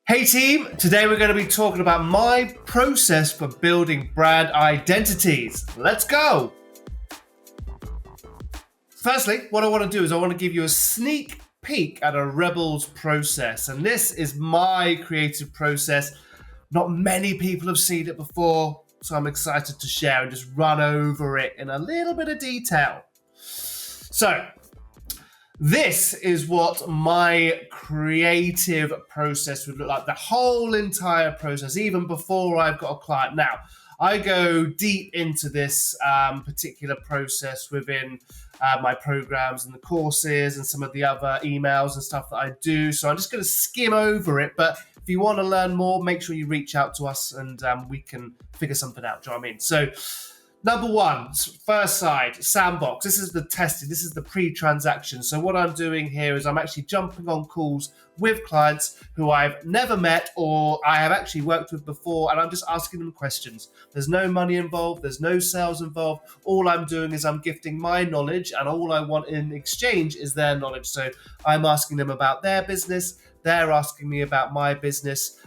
Hey team, today we're going to be talking about my process for building brand identities. Let's go! Firstly, what I want to do is I want to give you a sneak peek at a Rebels process. And this is my creative process. Not many people have seen it before, so I'm excited to share and just run over it in a little bit of detail. So, this is what my creative process would look like, the whole entire process, even before I've got a client. Now, I go deep into this particular process within my programs and the courses and some of the other emails and stuff that I do. So I'm just going to skim over it. But if you want to learn more, make sure you reach out to us and we can figure something out. Do you know what I mean? So number one, first side, Sandbox. This is the testing. This is the pre-transaction. So what I'm doing here is I'm actually jumping on calls with clients who I've never met or I have actually worked with before, and I'm just asking them questions. There's no money involved. There's no sales involved. All I'm doing is I'm gifting my knowledge, and all I want in exchange is their knowledge. So I'm asking them about their business. They're asking me about my business,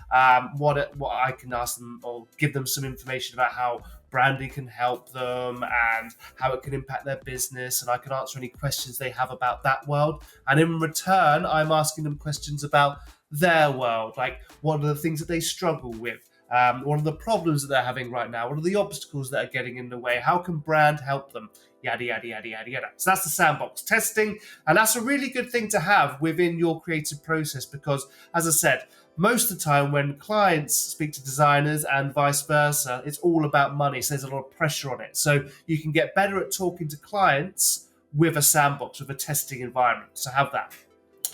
what I can ask them or give them some information about how branding can help them and how it can impact their business, and I can answer any questions they have about that world. And in return, I'm asking them questions about their world, like what are the things that they struggle with, what are the problems that they're having right now, what are the obstacles that are getting in the way, how can brand help them, yada, yada, yada, yada, yada. So that's the Sandbox testing, and that's a really good thing to have within your creative process because, as I said, most of the time when clients speak to designers and vice versa, it's all about money. So there's a lot of pressure on it. So you can get better at talking to clients with a sandbox, with a testing environment. So have that.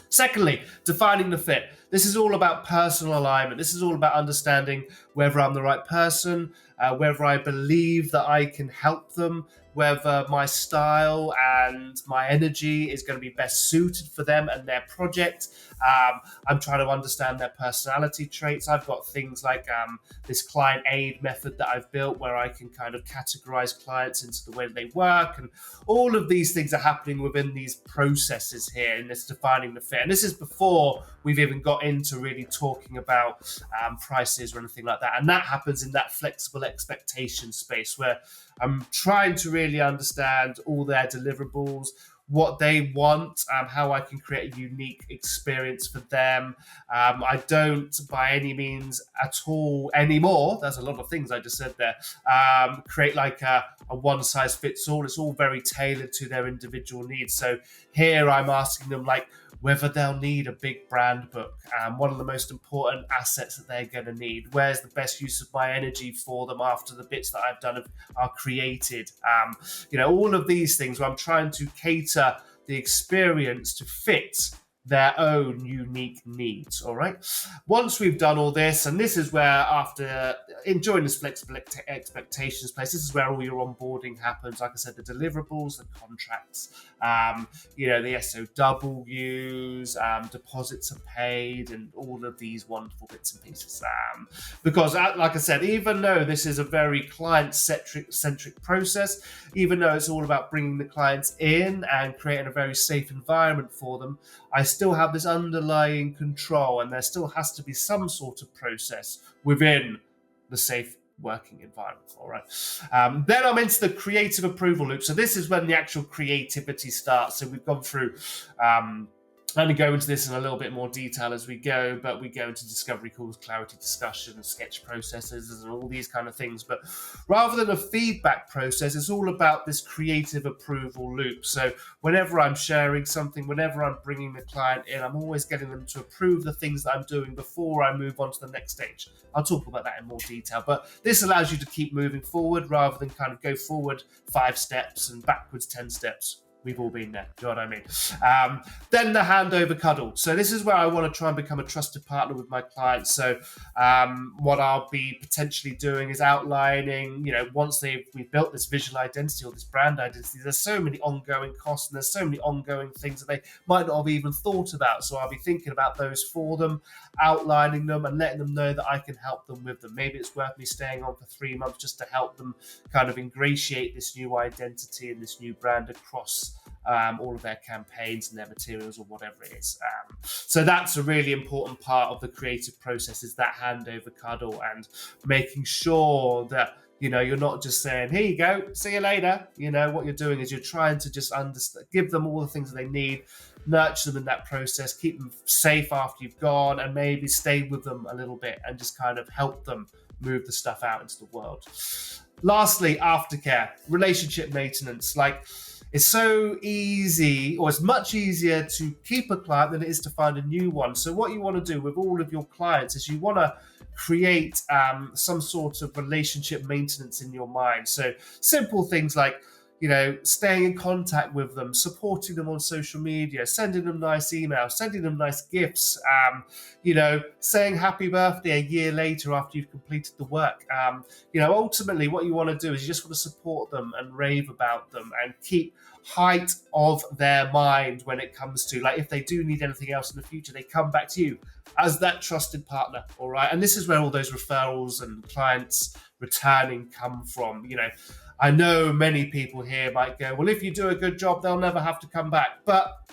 Secondly, defining the fit. This is all about personal alignment. This is all about understanding whether I'm the right person, whether I believe that I can help them, whether my style and my energy is going to be best suited for them and their project. I'm trying to understand their personality traits. I've got things like this client aid method that I've built where I can kind of categorize clients into the way that they work. And all of these things are happening within these processes here in this defining the fit. And this is before we've even got into really talking about prices or anything like that. And that happens in that flexible expectation space where I'm trying to really understand all their deliverables, what they want, how I can create a unique experience for them. I don't by any means at all anymore, there's a lot of things I just said there, create like a one size fits all. It's all very tailored to their individual needs. So here I'm asking them like whether they'll need a big brand book, one of the most important assets that they're going to need. Where's the best use of my energy for them after the bits that I've done are created? All of these things where I'm trying to cater the experience to fit their own unique needs. All right. Once we've done all this, and this is where after enjoying this flexible expectations place, this is where all your onboarding happens. Like I said, the deliverables, the contracts, the SOWs, deposits are paid, and all of these wonderful bits and pieces. Because, like I said, even though this is a very client-centric process, even though it's all about bringing the clients in and creating a very safe environment for them, I still have this underlying control, and there still has to be some sort of process within the safe working environment. All right. Then I'm into the creative approval loop. So this is when the actual creativity starts. So we've gone through I'm going to go into this in a little bit more detail as we go, but we go into discovery calls, clarity discussion, sketch processes, and all these kind of things. But rather than a feedback process, it's all about this creative approval loop. So whenever I'm sharing something, whenever I'm bringing the client in, I'm always getting them to approve the things that I'm doing before I move on to the next stage. I'll talk about that in more detail, but this allows you to keep moving forward rather than kind of go forward 5 steps and backwards 10 steps. We've all been there. Do you know what I mean? Then the Handover Cuddle. So this is where I want to try and become a trusted partner with my clients. So what I'll be potentially doing is outlining, once we've built this visual identity or this brand identity, there's so many ongoing costs and there's so many ongoing things that they might not have even thought about. So I'll be thinking about those for them, outlining them and letting them know that I can help them with them. Maybe it's worth me staying on for 3 months just to help them kind of ingratiate this new identity and this new brand across all of their campaigns and their materials or whatever it is. So that's a really important part of the creative process, is that handover cuddle and making sure that you're not just saying, here you go, see you later. What you're doing is you're trying to just give them all the things that they need, nurture them in that process, keep them safe after you've gone, and maybe stay with them a little bit and just kind of help them move the stuff out into the world. Lastly, aftercare, relationship maintenance. It's so easy, or it's much easier to keep a client than it is to find a new one. So what you want to do with all of your clients is you want to create some sort of relationship maintenance in your mind. So simple things like, staying in contact with them, supporting them on social media, sending them nice emails, sending them nice gifts, saying happy birthday a year later after you've completed the work. Ultimately what you want to do is you just want to support them and rave about them and keep height of their mind when it comes to, if they do need anything else in the future, they come back to you as that trusted partner. All right. And this is where all those referrals and clients returning come from. I know many people here might go, well, if you do a good job, they'll never have to come back. But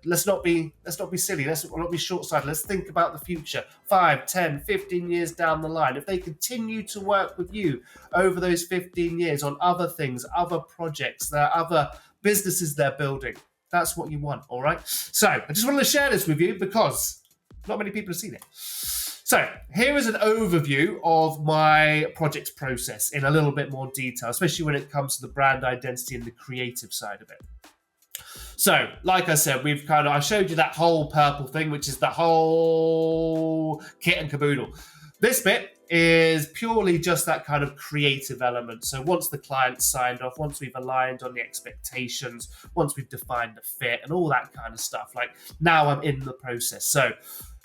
let's not be silly. Let's not be short-sighted. Let's think about the future. 5, 10, 15 years down the line. If they continue to work with you over those 15 years on other things, other projects, there are other businesses they're building, that's what you want, all right? So I just wanted to share this with you because not many people have seen it. So here is an overview of my project process in a little bit more detail, especially when it comes to the brand identity and the creative side of it. So, like I said, I showed you that whole purple thing, which is the whole kit and caboodle. This bit is purely just that kind of creative element. So once the client's signed off, once we've aligned on the expectations, once we've defined the fit and all that kind of stuff, now I'm in the process. So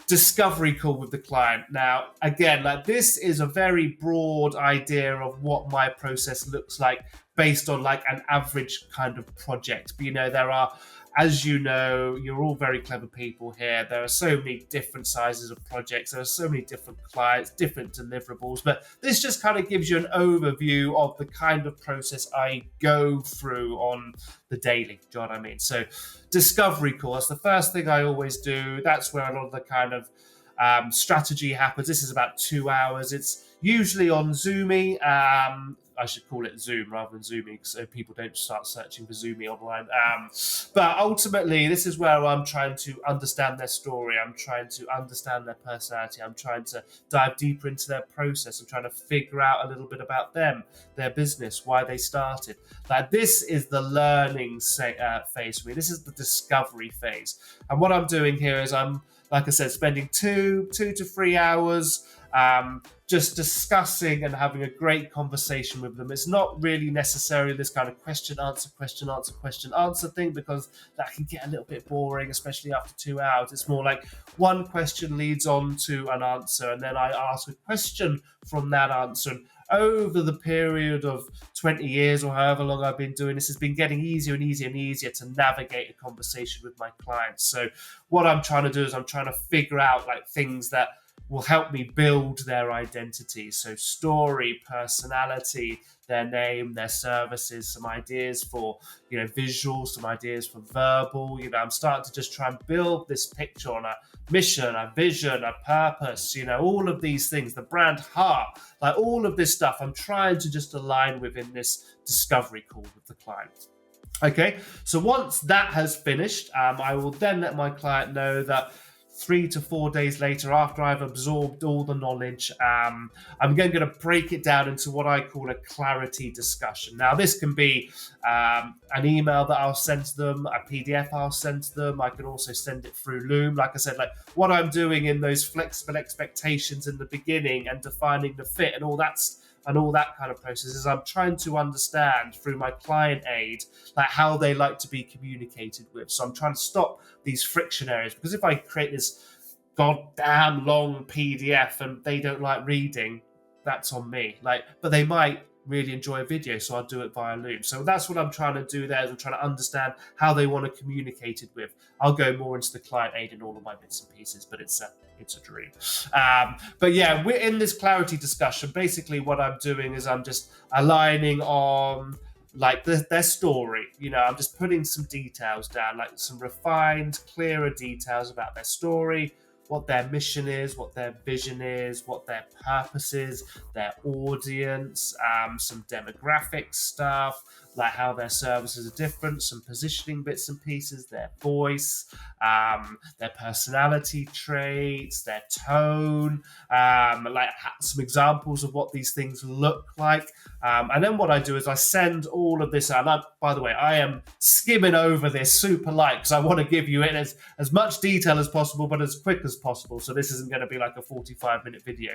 discovery call with the client. Now, again, this is a very broad idea of what my process looks like based on an average kind of project. But there are, as you know, you're all very clever people here. There are so many different sizes of projects. There are so many different clients, different deliverables. But this just kind of gives you an overview of the kind of process I go through on the daily. Do you know what I mean? So discovery call, that's the first thing I always do. That's where a lot of the kind of strategy happens. This is about 2 hours. It's usually on Zoomy. I should call it Zoom rather than Zoomy, so people don't start searching for Zoomy online. But ultimately, this is where I'm trying to understand their story. I'm trying to understand their personality. I'm trying to dive deeper into their process. I'm trying to figure out a little bit about them, their business, why they started. This is the learning phase for me. This is the discovery phase. And what I'm doing here is I'm, like I said, spending 2 to 3 hours just discussing and having a great conversation with them. It's not really necessarily this kind of question, answer thing, because that can get a little bit boring, especially after 2 hours. It's more like one question leads on to an answer, and then I ask a question from that answer. And over the period of 20 years or however long I've been doing this, has been getting easier and easier and easier to navigate a conversation with my clients. So what I'm trying to do is I'm trying to figure out things that will help me build their identity. So story, personality, their name, their services, some ideas for, visual, some ideas for verbal. I'm starting to just try and build this picture on a mission, a vision, a purpose, all of these things, the brand heart, all of this stuff I'm trying to just align within this discovery call with the client. Okay, so once that has finished, I will then let my client know that 3 to 4 days later, after I've absorbed all the knowledge, I'm then going to break it down into what I call a clarity discussion. Now, this can be an email that I'll send to them, a PDF I'll send to them. I can also send it through Loom. Like I said, what I'm doing in those flexible expectations in the beginning and defining the fit and all that kind of process is I'm trying to understand through my client aid, how they like to be communicated with. So I'm trying to stop these friction areas, because if I create this goddamn long PDF and they don't like reading, that's on me. But they might really enjoy a video, so I'll do it via Loom. So that's what I'm trying to do there, is I'm trying to understand how they want to communicate it with. I'll go more into the client aid in all of my bits and pieces, but it's a dream. But yeah, we're in this clarity discussion. Basically what I'm doing is I'm just aligning on like their story. I'm just putting some details down, like some refined, clearer details about their story, what their mission is, what their vision is, what their purpose is, their audience, some demographic stuff, like how their services are different, some positioning bits and pieces, their voice, their personality traits, their tone, like some examples of what these things look like. And then what I do is I send all of this out. By the way, I am skimming over this super light because I want to give you it as much detail as possible, but as quick as possible. So this isn't going to be like a 45-minute video.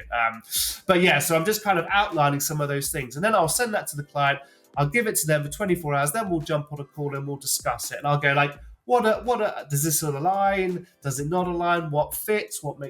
But yeah, so I'm just kind of outlining some of those things. And then I'll send that to the client. I'll give it to them for 24 hours. Then we'll jump on a call and we'll discuss it. And I'll go like, does this all align? Does it not align? What fits? What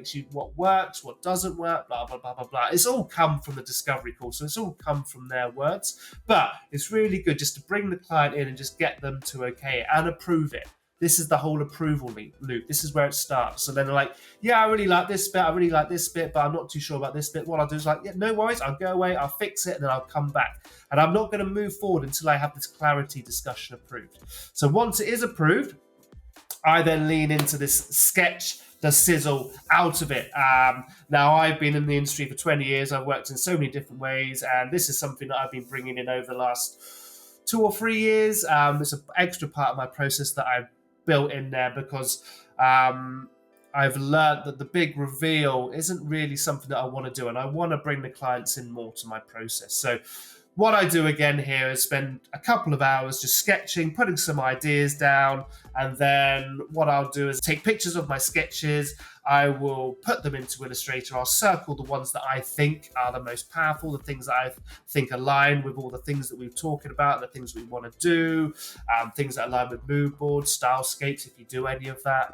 works? What doesn't work? Blah, blah, blah, blah, blah. It's all come from the discovery call. So it's all come from their words. But it's really good just to bring the client in and just get them to okay it and approve it. This is the whole approval loop. This is where it starts. So then they're like, yeah, I really like this bit. I really like this bit, but I'm not too sure about this bit. What I'll do is like, yeah, no worries. I'll go away. I'll fix it and then I'll come back. And I'm not going to move forward until I have this clarity discussion approved. So once it is approved, I then lean into this sketch the sizzle out of it. Now, I've been in the industry for 20 years. I've worked in so many different ways, and this is something that I've been bringing in over the last 2 or 3 years. It's an extra part of my process that I've built in there because I've learned that the big reveal isn't really something that I want to do, and I want to bring the clients in more to my process. So what I do again here is spend a couple of hours just sketching, putting some ideas down, and then what I'll do is take pictures of my sketches. I will put them into Illustrator. I'll circle the ones that I think are the most powerful, the things that I think align with all the things that we've talked about, the things we want to do, things that align with mood boards, stylescapes, if you do any of that.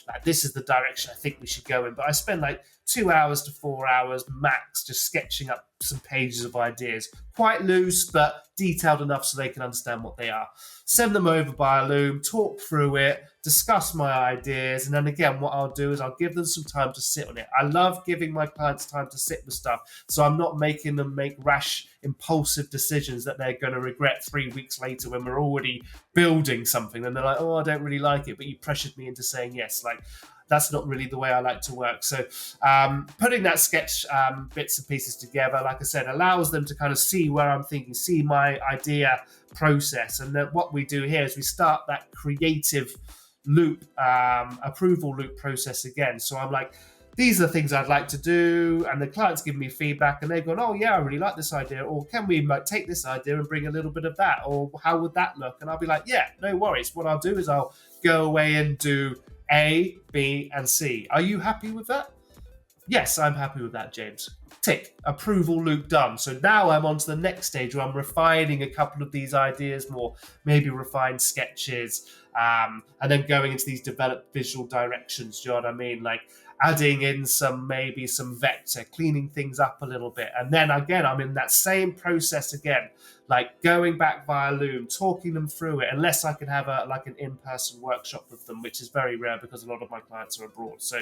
Like this is the direction I think we should go in. But I spend like 2 hours to 4 hours max just sketching up some pages of ideas, quite loose but detailed enough so they can understand what they are. Send them over by Loom, talk through it, discuss my ideas, and then again what I'll do is I'll give them some time to sit on it. I love giving my clients time to sit with stuff, so I'm not making them make rash, impulsive decisions that they're going to regret 3 weeks later when we're already building something and they're like, oh, I don't really like it, but you pressured me into saying yes. Like, that's not really the way I like to work. So putting that sketch bits and pieces together, like I said, allows them to kind of see where I'm thinking, see my idea process. And then what we do here is we start that creative loop, approval loop process again. So I'm like, these are the things I'd like to do. And the client's giving me feedback and they've gone, oh yeah, I really like this idea. Or can we take this idea and bring a little bit of that? Or how would that look? And I'll be like, yeah, no worries. What I'll do is I'll go away and do A, B, and C. Are you happy with that? Yes, I'm happy with that, James. Tick. Approval loop done. So now I'm on to the next stage where I'm refining a couple of these ideas more, maybe refine sketches, and then going into these developed visual directions. Do you know what I mean? Like adding in some vector, cleaning things up a little bit. And then again, I'm in that same process again, like going back via Loom, talking them through it, unless I can have an in-person workshop with them, which is very rare because a lot of my clients are abroad. So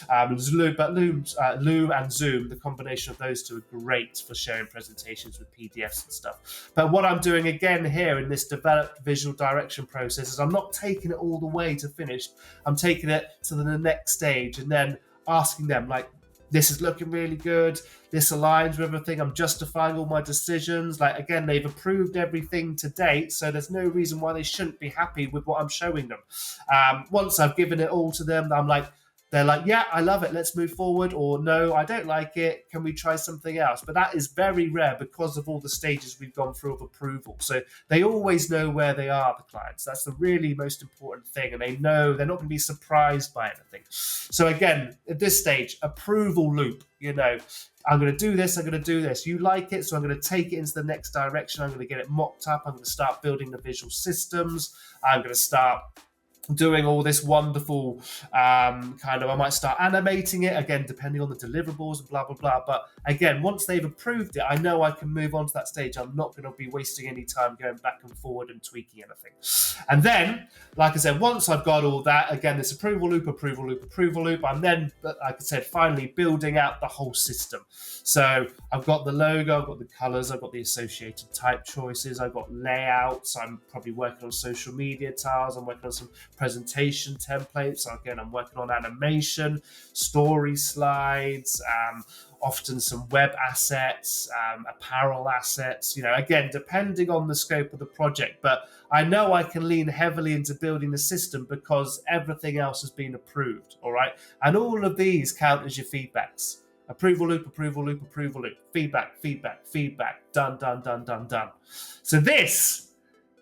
Loom and Zoom, the combination of those two are great for sharing presentations with PDFs and stuff. But what I'm doing again here in this developed visual direction process is I'm not taking it all the way to finished. I'm taking it to the next stage and then asking them, like, this is looking really good. This aligns with everything. I'm justifying all my decisions. Like, again, they've approved everything to date, so there's no reason why they shouldn't be happy with what I'm showing them. Once I've given it all to them, they're like, yeah, I love it. Let's move forward. Or no, I don't like it. Can we try something else? But that is very rare because of all the stages we've gone through of approval. So they always know where they are, the clients. That's the really most important thing. And they know they're not going to be surprised by anything. So again, at this stage, approval loop, I'm going to do this. I'm going to do this. You like it. So I'm going to take it into the next direction. I'm going to get it mocked up. I'm going to start building the visual systems. I'm going to start doing all this wonderful kind of, I might start animating it, again, depending on the deliverables and blah, blah, blah. But again, once they've approved it, I know I can move on to that stage. I'm not going to be wasting any time going back and forward and tweaking anything. And then, like I said, once I've got all that, again, this approval loop, I'm then, like I said, finally building out the whole system. So I've got the logo, I've got the colors, I've got the associated type choices, I've got layouts, I'm probably working on social media tiles, I'm working on some presentation templates. So again, I'm working on animation, story slides, often some web assets, apparel assets, again, depending on the scope of the project. But I know I can lean heavily into building the system because everything else has been approved, all right? And all of these count as your feedbacks. Approval loop, feedback, done. So this,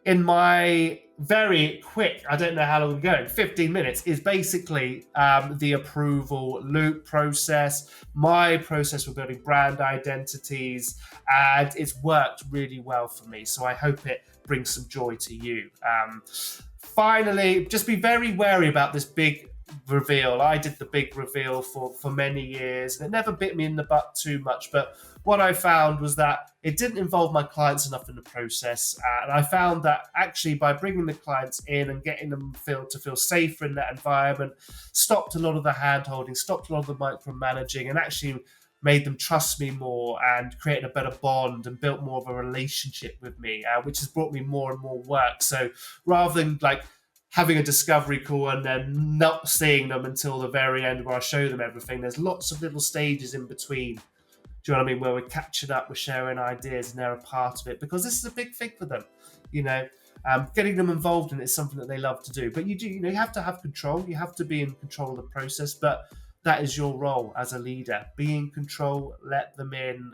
in my very quick, I don't know how long we're going, 15 minutes, is basically the approval loop process, my process for building brand identities, and it's worked really well for me. So I hope it brings some joy to you. Finally, just be very wary about this big reveal. I did the big reveal for many years, and it never bit me in the butt too much, but what I found was that it didn't involve my clients enough in the process, and I found that actually by bringing the clients in and getting them to feel safer in that environment, stopped a lot of the hand-holding, stopped a lot of the micromanaging, and actually made them trust me more and created a better bond and built more of a relationship with me, which has brought me more and more work. So rather than having a discovery call and then not seeing them until the very end where I show them everything, there's lots of little stages in between. Do you know what I mean? Where we're catching up, we're sharing ideas, and they're a part of it because this is a big thing for them. Getting them involved in it is something that they love to do. But you have to have control. You have to be in control of the process. But that is your role as a leader. Be in control, let them in,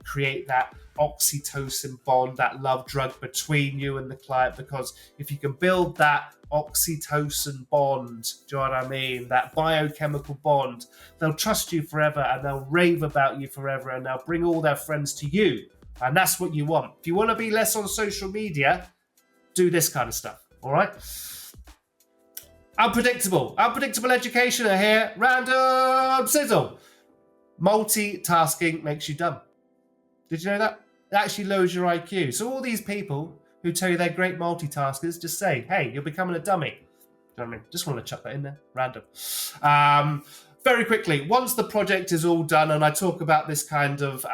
create that oxytocin bond, that love drug between you and the client. Because if you can build that oxytocin bond, do you know what I mean? That biochemical bond, they'll trust you forever and they'll rave about you forever and they'll bring all their friends to you. And that's what you want. If you want to be less on social media, do this kind of stuff, all right? Unpredictable educationer here. Random sizzle. Multitasking makes you dumb. Did you know that? It actually lowers your IQ. So all these people who tell you they're great multitaskers, just say, hey, you're becoming a dummy. Do you know what I mean? Just want to chuck that in there. Random. Very quickly, once the project is all done, and I talk about this kind of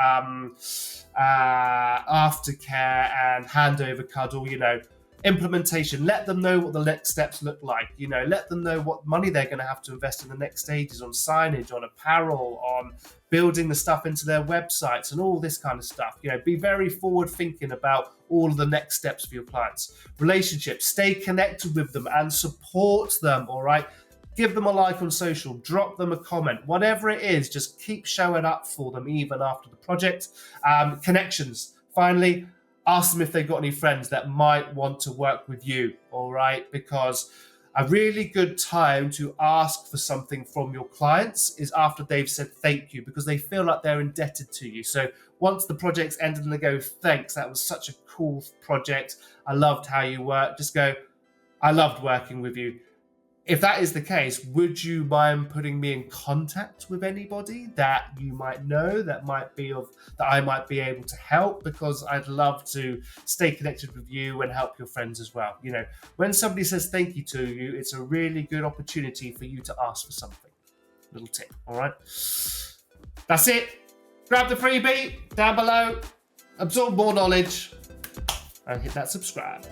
aftercare and handover cuddle, implementation, let them know what the next steps look like, let them know what money they're going to have to invest in the next stages on signage, on apparel, on building the stuff into their websites and all this kind of stuff. Be very forward thinking about all of the next steps for your clients. Relationships, stay connected with them and support them, all right? Give them a like on social, drop them a comment, whatever it is, just keep showing up for them even after the project. Connections, finally, ask them if they've got any friends that might want to work with you, all right? Because a really good time to ask for something from your clients is after they've said thank you, because they feel like they're indebted to you. So once the project's ended and they go, thanks, that was such a cool project, I loved how you worked, just go, I loved working with you. If that is the case, would you mind putting me in contact with anybody that you might know that I might be able to help? Because I'd love to stay connected with you and help your friends as well. When somebody says thank you to you, it's a really good opportunity for you to ask for something. Little tip, all right? That's it. Grab the freebie down below, absorb more knowledge, and hit that subscribe.